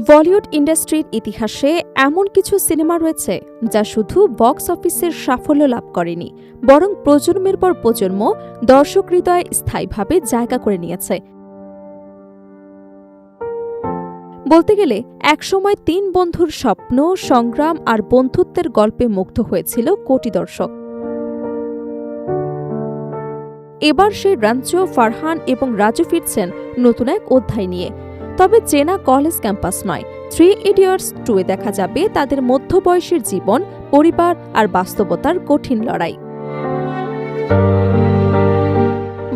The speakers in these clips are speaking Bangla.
বলিউড ইন্ডাস্ট্রির ইতিহাসে এমন কিছু সিনেমা রয়েছে যা শুধু বক্স অফিসের সাফল্য লাভ করেনি, বরং প্রজন্মের পর প্রজন্ম দর্শক হৃদয়ে স্থায়ীভাবে জায়গা করে নিয়েছে। বলতে গেলে একসময় তিন বন্ধুর স্বপ্ন, সংগ্রাম আর বন্ধুত্বের গল্পে মুগ্ধ হয়েছিল কোটি দর্শক। এবার সেই রাঞ্চো, ফারহান এবং রাজু ফিরছেন নতুন এক অধ্যায় নিয়ে। তবে চেনা কলেজ ক্যাম্পাস নয়, 3 ইডিয়টস 2-এ দেখা যাবে তাদের মধ্যবয়সের জীবন, পরিবার আর বাস্তবতার কঠিন লড়াই।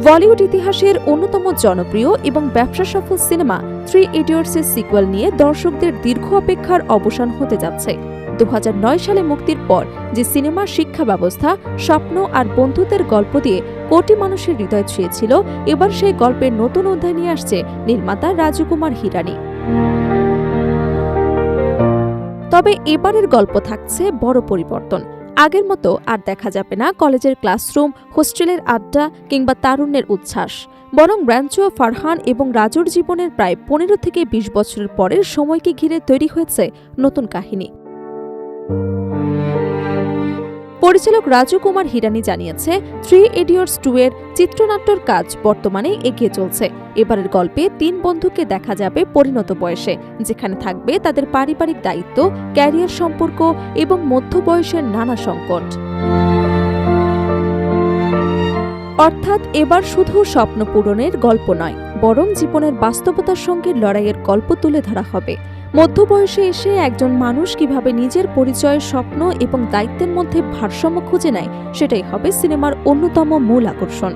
বলিউড ইতিহাসের অন্যতম জনপ্রিয় এবং ব্যবসা সফল সিনেমা 3 ইডিয়টসের সিকুয়েল নিয়ে দর্শকদের দীর্ঘ অপেক্ষার অবসান হতে যাচ্ছে। 2009 সালে মুক্তির পর যে সিনেমার শিক্ষা ব্যবস্থা, স্বপ্ন আর বন্ধুত্বের গল্প দিয়ে কোটি মানুষের হৃদয় ছুঁয়েছিল, এবার সেই গল্পের নতুন অধ্যায় নিয়ে আসছে নির্মাতা রাজু কুমার হিরানি। তবে এবারের গল্প থাকছে বড় পরিবর্তন। আগের মতো আর দেখা যাবে না কলেজের ক্লাসরুম, হোস্টেলের আড্ডা কিংবা তারুণ্যের উচ্ছ্বাস, বরং রাঞ্চো, ফারহান এবং রাজুর জীবনের প্রায় 15 থেকে 20 বছরের পরের সময়কে ঘিরে তৈরি হয়েছে নতুন কাহিনী। পরিচালক রাজু কুমার হিরানি জানিয়েছে, 3 ইডিয়টস 2-এর চিত্রনাট্যর কাজ বর্তমানে এগিয়ে চলছে। এবারের গল্পে 3 বন্ধুকে দেখা যাবে পরিণত বয়সে, যেখানে থাকবে তাদের পারিবারিক দায়িত্ব, ক্যারিয়ার সম্পর্ক এবং মধ্যবয়সের নানা সংকট। অর্থাৎ এবার শুধু স্বপ্ন পূরণের গল্প নয়, বরং জীবনের বাস্তবতার সঙ্গে লড়াইয়ের গল্প তুলে ধরা হবে। মধ্যবয়সে এসে একজন মানুষ কিভাবে নিজের পরিচয়, স্বপ্ন এবং দায়িত্বের মধ্যে ভারসাম্য খুঁজে নেয়, সেটাই হবে সিনেমার অন্যতম মূল আকর্ষণ।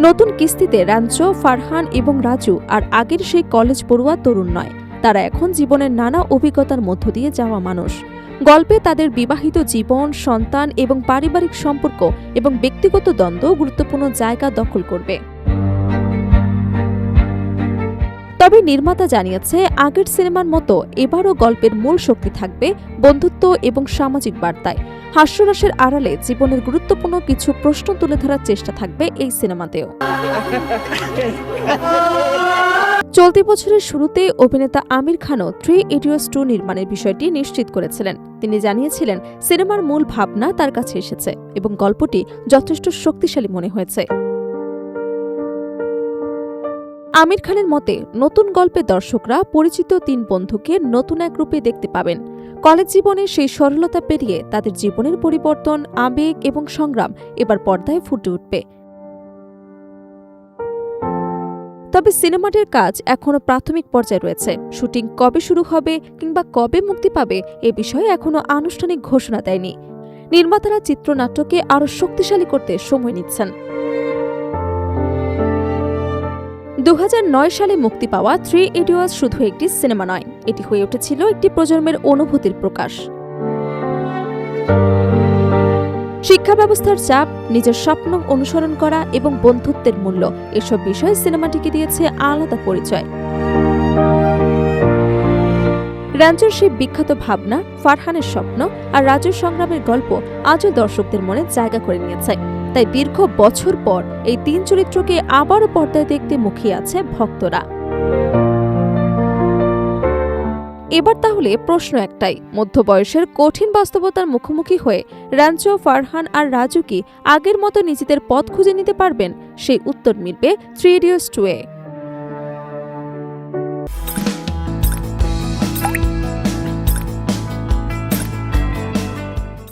নতুন কিস্তিতে রাঞ্চো, ফারহান এবং রাজু আর আগের সেই কলেজ পড়ুয়া তরুণ নয়, তারা এখন জীবনের নানা অভিজ্ঞতার মধ্য দিয়ে যাওয়া মানুষ। গল্পে তাদের বিবাহিত জীবন, সন্তান এবং পারিবারিক সম্পর্ক এবং ব্যক্তিগত দ্বন্দ্ব গুরুত্বপূর্ণ জায়গা দখল করবে। তবে নির্মাতা জানিয়েছে, আগের সিনেমার মতো এবারও গল্পের মূল শক্তি থাকবে বন্ধুত্ব এবং সামাজিক বার্তায়। হাস্যরসের আড়ালে জীবনের গুরুত্বপূর্ণ কিছু প্রশ্ন তুলে ধরার চেষ্টা থাকবে এই সিনেমাতেও। চলতি বছরের শুরুতে অভিনেতা আমির খানও 3 ইডিয়টস 2 নির্মাণের বিষয়টি নিশ্চিত করেছিলেন। তিনি জানিয়েছিলেন, সিনেমার মূল ভাবনা তার কাছে এসেছে এবং গল্পটি যথেষ্ট শক্তিশালী মনে হয়েছে। আমির খানের মতে, নতুন গল্পে দর্শকরা পরিচিত 3 বন্ধুকে নতুন এক রূপে দেখতে পাবেন। কলেজ জীবনে সেই সরলতা পেরিয়ে তাদের জীবনের পরিবর্তন, আবেগ এবং সংগ্রাম এবার পর্দায় ফুটে উঠবে। তবে সিনেমাটির কাজ এখনও প্রাথমিক পর্যায়ে রয়েছে। শুটিং কবে শুরু হবে কিংবা কবে মুক্তি পাবে এ বিষয়ে এখনও আনুষ্ঠানিক ঘোষণা দেয়নি। নির্মাতারা চিত্রনাট্যকে আরও শক্তিশালী করতে সময় নিচ্ছেন। 2009 সালে মুক্তি পাওয়া 3 ইডিয়টস শুধু একটি সিনেমা নয়, এটি হয়ে উঠেছিল একটি প্রজন্মের অনুভূতির প্রকাশ। শিক্ষা ব্যবস্থার চাপ, নিজের স্বপ্ন অনুসরণ করা এবং বন্ধুত্বের মূল্য, এসব বিষয়ে সিনেমাটিকে দিয়েছে আলাদা পরিচয়। রাঞ্চোর সেই বিখ্যাত ভাবনা, ফারহানের স্বপ্ন আর রাজুর সংগ্রামের গল্প আজও দর্শকদের মনে জায়গা করে নিয়েছে। তাই দীর্ঘ বছর পর এই 3 চরিত্রকে আবারও পর্দায় দেখতে মুখিয়ে আছে ভক্তরা। এবার তাহলে প্রশ্ন একটাই, মধ্যবয়সের কঠিন বাস্তবতার মুখোমুখি হয়ে রাঞ্চো, ফারহান আর রাজু কি আগের মতো নিজেদের পথ খুঁজে নিতে পারবেন? সেই উত্তর মিলবে 3 ইডিয়টস 2-এ।